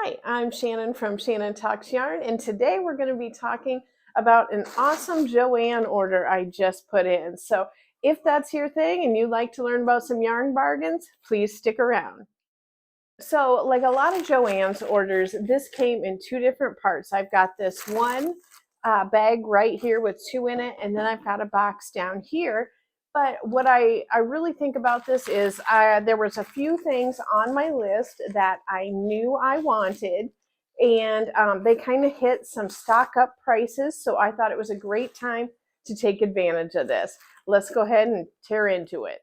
Hi, I'm Shannon from Shannon Talks Yarn, and today we're going to be talking about an awesome Joann order I just put in. So if that's your thing and you'd like to learn about some yarn bargains, please stick around. So like a lot of Joann's orders, this came in two different parts. I've got this one bag right here with two in it, and then I've got a box down here. But what I really think about this is there was a few things on my list that I knew I wanted, and they kind of hit some stock up prices. So I thought it was a great time to take advantage of this. Let's go ahead and tear into it.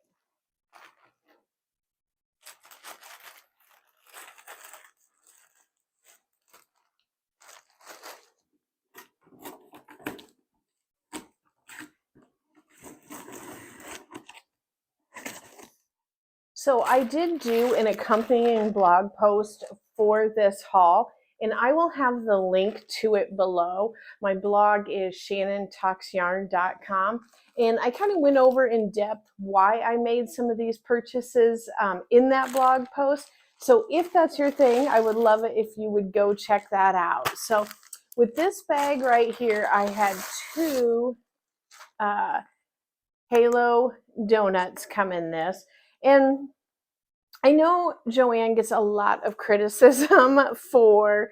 So I did do an accompanying blog post for this haul, and I will have the link to it below. My blog is shannontalksyarn.com, and I kind of went over in depth why I made some of these purchases in that blog post. So if that's your thing, I would love it if you would go check that out. So with this bag right here, I had two Halo donuts come in this, and I know Joann gets a lot of criticism for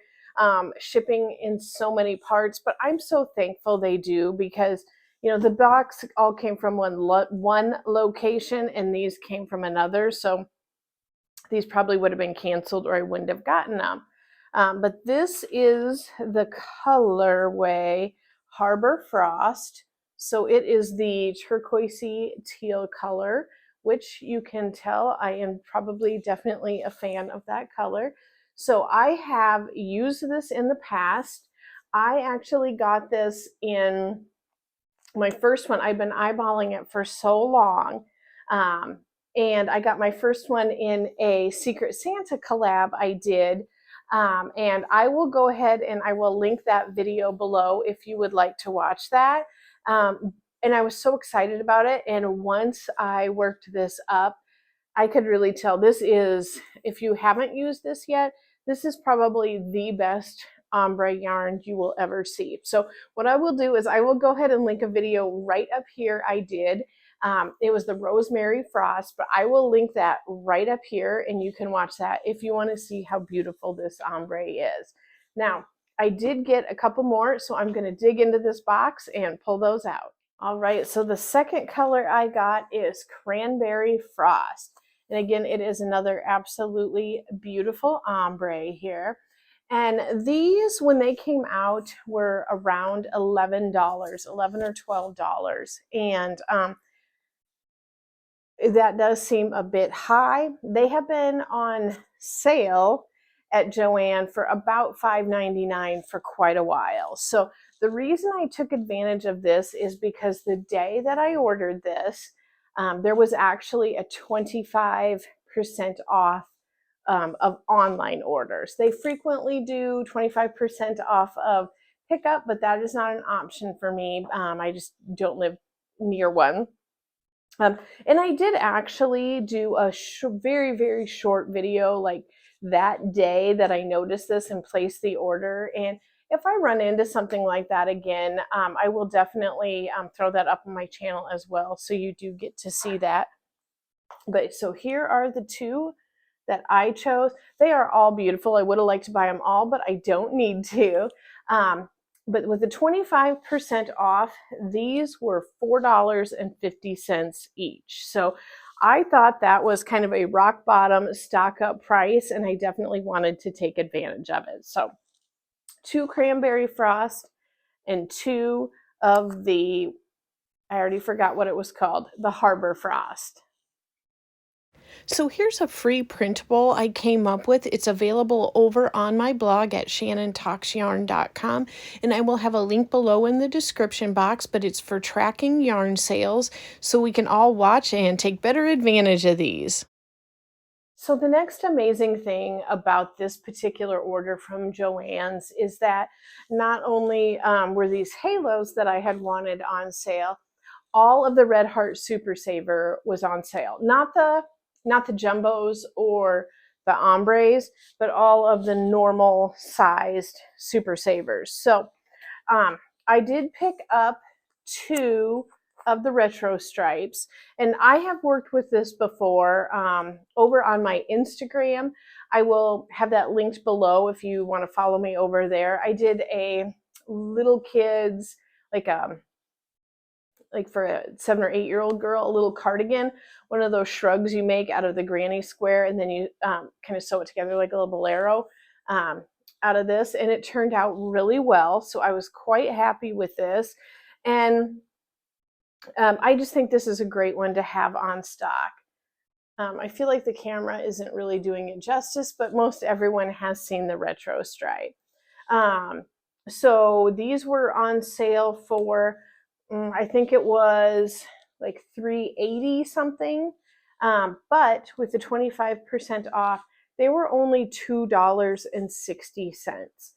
shipping in so many parts, but I'm so thankful they do because, you know, the box all came from one location and these came from another. So these probably would have been canceled or I wouldn't have gotten them. But this is the colorway Harbor Frost. So it is the turquoisey teal color, which you can tell I am probably definitely a fan of that color. So I have used this in the past. I actually got this in my first one. I've been eyeballing it for so long. And I got my first one in a Secret Santa collab I did. And I will go ahead and I will link that video below if you would like to watch that. And I was so excited about it. And once I worked this up, I could really tell this is, if you haven't used this yet, this is probably the best ombre yarn you will ever see. So what I will do is I will go ahead and link a video right up here I did. It was the Rosemary Frost, but I will link that right up here and you can watch that if you want to see how beautiful this ombre is. Now, I did get a couple more, so I'm going to dig into this box and pull those out. All right, so the second color I got is Cranberry Frost. And again, it is another absolutely beautiful ombre here. And these, when they came out, were around $11, $11 or $12. And that does seem a bit high. They have been on sale at Joann for about $5.99 for quite a while. So the reason I took advantage of this is because the day that I ordered this, there was actually a 25% off of online orders. They frequently do 25% off of pickup, but that is not an option for me. I just don't live near one. And I did actually do a very, very short video like that day that I noticed this and placed the order. And if I run into something like that again, I will definitely throw that up on my channel as well. So you do get to see that. But so here are the two that I chose. They are all beautiful. I would have liked to buy them all, but I don't need to. But with the 25% off, these were $4.50 each. So I thought that was kind of a rock bottom stock up price, and I definitely wanted to take advantage of it. So two Cranberry Frost and two of the, I already forgot what it was called, the Harbor Frost. So here's a free printable I came up with. It's available over on my blog at shannontalksyarn.com, and I will have a link below in the description box, but it's for tracking yarn sales so we can all watch and take better advantage of these. So the next amazing thing about this particular order from Joann's is that not only were these halos that I had wanted on sale, all of the Red Heart Super Saver was on sale. Not the jumbos or the ombres, but all of the normal sized Super Savers. So I did pick up 2 of the retro stripes, and I have worked with this before over on my Instagram. I will have that linked below if you want to follow me over there. I did a little kids, like for a 7 or 8-year-old girl, a little cardigan, one of those shrugs you make out of the granny square, and then you kind of sew it together like a little bolero out of this, and it turned out really well. So I was quite happy with this, and I just think this is a great one to have on stock. I feel like the camera isn't really doing it justice, but most everyone has seen the retro stripe. So these were on sale for I think it was like $3.80 something, but with the 25% off, they were only $2.60.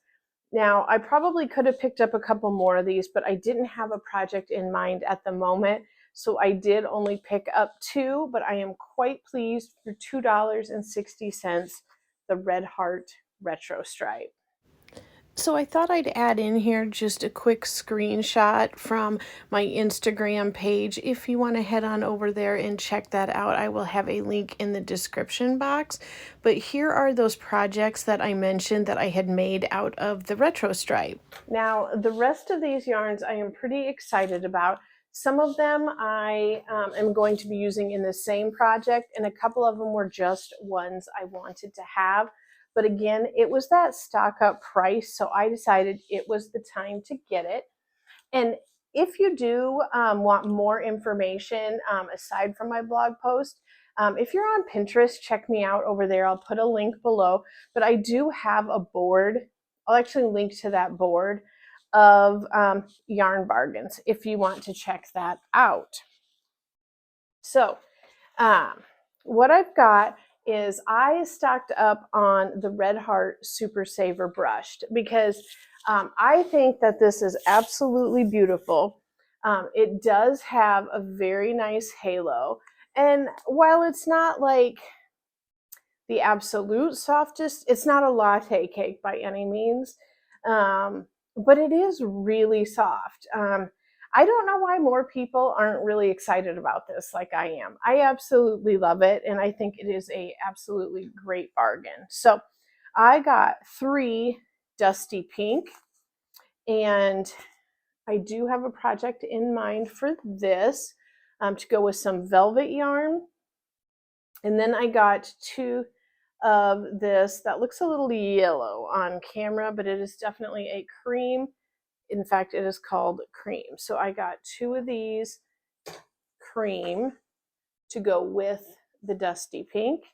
Now, I probably could have picked up a couple more of these, but I didn't have a project in mind at the moment, so I did only pick up 2, but I am quite pleased for $2.60, the Red Heart Retro Stripe. So I thought I'd add in here just a quick screenshot from my Instagram page. If you want to head on over there and check that out, I will have a link in the description box. But here are those projects that I mentioned that I had made out of the retro stripe. Now, the rest of these yarns I am pretty excited about. Some of them I am going to be using in the same project, and a couple of them were just ones I wanted to have. But again, it was that stock up price, so I decided it was the time to get it. And if you do want more information aside from my blog post, if you're on Pinterest, check me out over there. I'll put a link below. But I do have a board. I'll actually link to that board of yarn bargains if you want to check that out. So what I've got is I stocked up on the Red Heart Super Saver brushed because I think that this is absolutely beautiful. It does have a very nice halo, and while it's not like the absolute softest, it's not a latte cake by any means, but it is really soft. I don't know why more people aren't really excited about this like I am. I absolutely love it, and I think it is a absolutely great bargain. So I got 3 Dusty Pink, and I do have a project in mind for this to go with some velvet yarn. And then I got 2 of this that looks a little yellow on camera, but it is definitely a cream. In fact, it is called cream. So I got 2 of these cream to go with the Dusty Pink.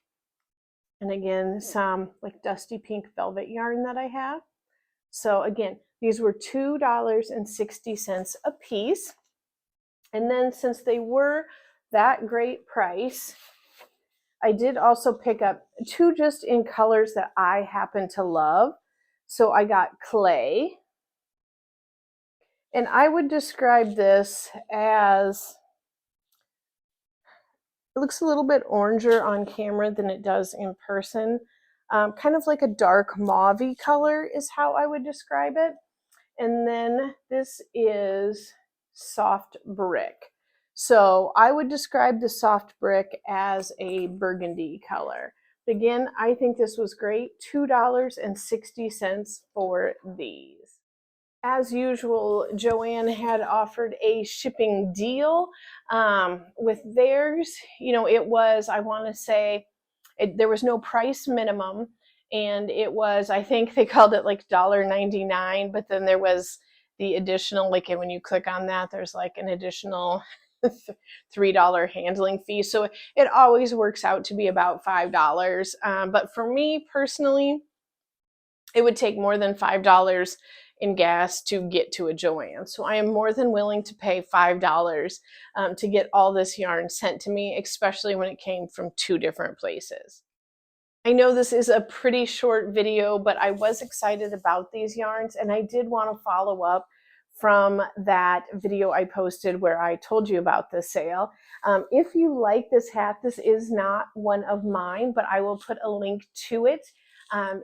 And again, some like Dusty Pink velvet yarn that I have. So again, these were $2.60 a piece. And then since they were that great price, I did also pick up 2 just in colors that I happen to love. So I got clay. And I would describe this as, it looks a little bit oranger on camera than it does in person. Kind of like a dark mauve-y color is how I would describe it. And then this is soft brick. So I would describe the soft brick as a burgundy color. Again, I think this was great. $2.60 for these. As usual, Joann had offered a shipping deal with theirs. You know, it was, I want to say, there was no price minimum, and it was, I think they called it like $1.99, but then there was the additional, like when you click on that, there's like an additional $3 handling fee. So it always works out to be about $5. But for me personally, it would take more than $5 in gas to get to a Joann. So I am more than willing to pay $5 to get all this yarn sent to me, especially when it came from 2 different places. I know this is a pretty short video, but I was excited about these yarns, and I did want to follow up from that video I posted where I told you about the sale. If you like this hat, this is not one of mine, but I will put a link to it.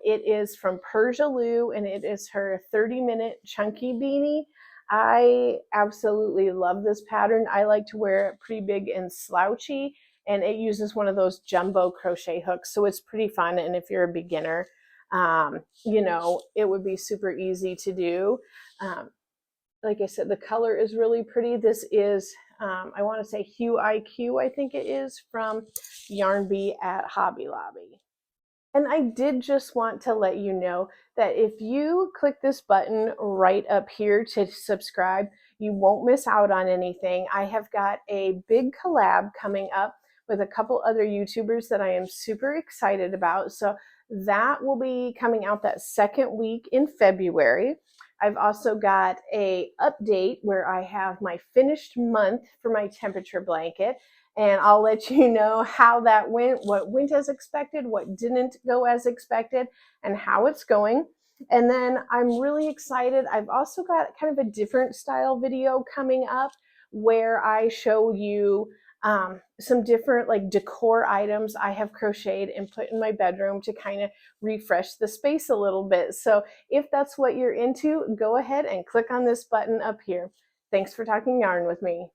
It is from Persia Lou, and it is her 30-minute chunky beanie. I absolutely love this pattern. I like to wear it pretty big and slouchy, and it uses one of those jumbo crochet hooks, so it's pretty fun. And if you're a beginner, you know, it would be super easy to do. Like I said, the color is really pretty. This is, I want to say Hue IQ, I think it is, from Yarn Bee at Hobby Lobby. And I did just want to let you know that if you click this button right up here to subscribe, you won't miss out on anything. I have got a big collab coming up with a couple other YouTubers that I am super excited about. So that will be coming out that second week in February. I've also got a update where I have my finished month for my temperature blanket, and I'll let you know how that went, what went as expected, what didn't go as expected, and how it's going. And then I'm really excited. I've also got kind of a different style video coming up where I show you some different like decor items I have crocheted and put in my bedroom to kind of refresh the space a little bit. So if that's what you're into, go ahead and click on this button up here. Thanks for talking yarn with me.